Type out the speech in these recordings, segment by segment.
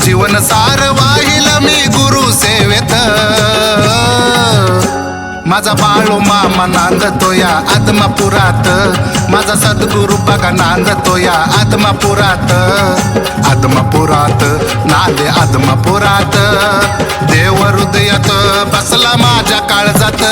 जीवन सार वाहिल मी गुरु सेवेत माझा बाळू मामा नांदतो या आदमापुरात माझा सद्गुरु बघा नांदतो या आदमापुरात आदमापुरात नांदे आदमापुरात देव हृदयात बसला माझ्या काळजात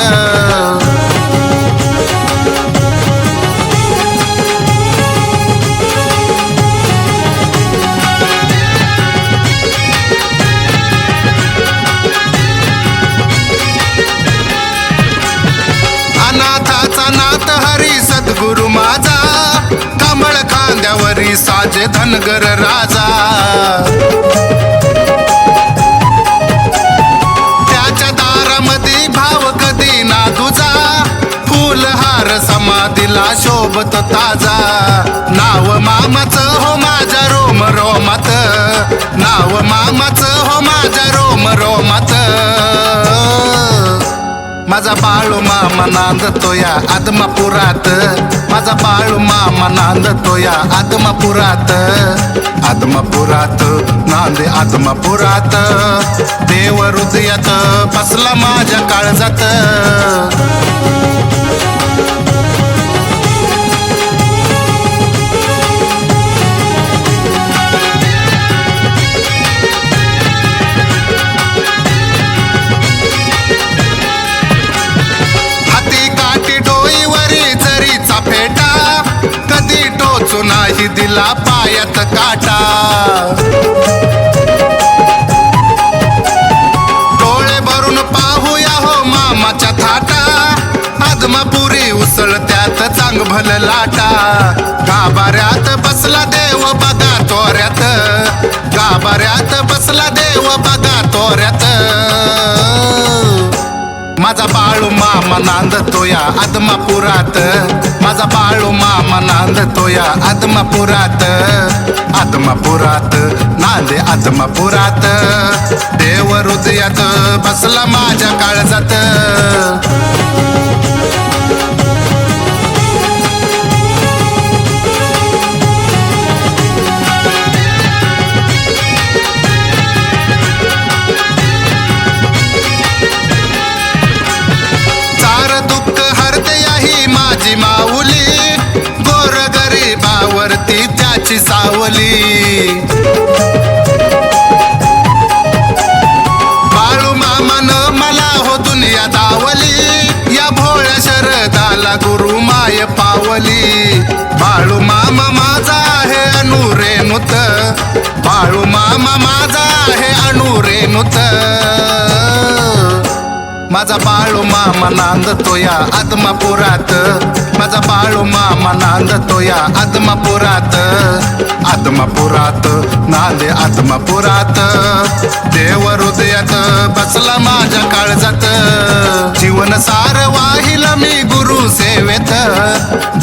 अनाथाचा नाथ हरी सद्गुरु माझा कमळ खांद्यावरी साजे धनगर राजा त्याच्या दारामध्ये भाव कधी ना तुझा फुलहार समाधीला शोभत ताजा नाव मामाचं हो माझ्या रोम रोमात नाव मामाचं हो माझ्या रोम रोमात माझा बाळू मामा नांदतो या आदमापुरात माझा बाळू मामा नांदतो या आदमापुरात आदमापुरात नांदे आदमापुरात देव हृदयात बसला माझ्या काळजात कधी टोचू नाही दिला पायात काटा डोळे भरून पाहूया हो मामाच्या थाटा आदमापुरी उसळ त्यात चांग भल लाटा गाभाऱ्यात बसला देव बघा तोऱ्यात गाभाऱ्यात बसला देव बघा तोऱ्यात माझा बाळू मामा नांदतो या आदमापुरात माझा बाळू मामा नांदतो या आदमापुरात आदमापुरात नांदे आदमापुरात देव हृदयात बसला माझ्या काळजात माऊली गोर गरीबावरती त्याची सावली बाळू मामानं मला हो दुनिया दावली या भोळ्या शरदाला गुरु माय पावली बाळू मामा माझा आहे अनुरेनुत बाळू मामा माझा आहे अनुरेनुत माझा बाळू मामा नांदतो या आदमापुरात माझा बाळू मामा नांदतो या आदमापुरात आदमापुरात नांदे आदमापुरात देव हृदयात बसला माझ्या काळजात जीवन सार वाहिल मी गुरु सेवेत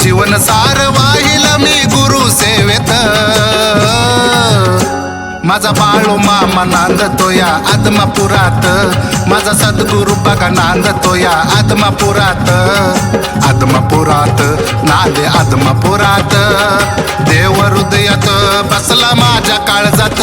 जीवन सार वाहिल मी गुरु सेवेत माझा बाळू मामा नांदतो या आदमापुरात माझा सद्गुरु बघा नांदतो या आदमापुरात आदमापुरात नांदे आदमापुरात देव हृदयात बसला माझ्या काळजात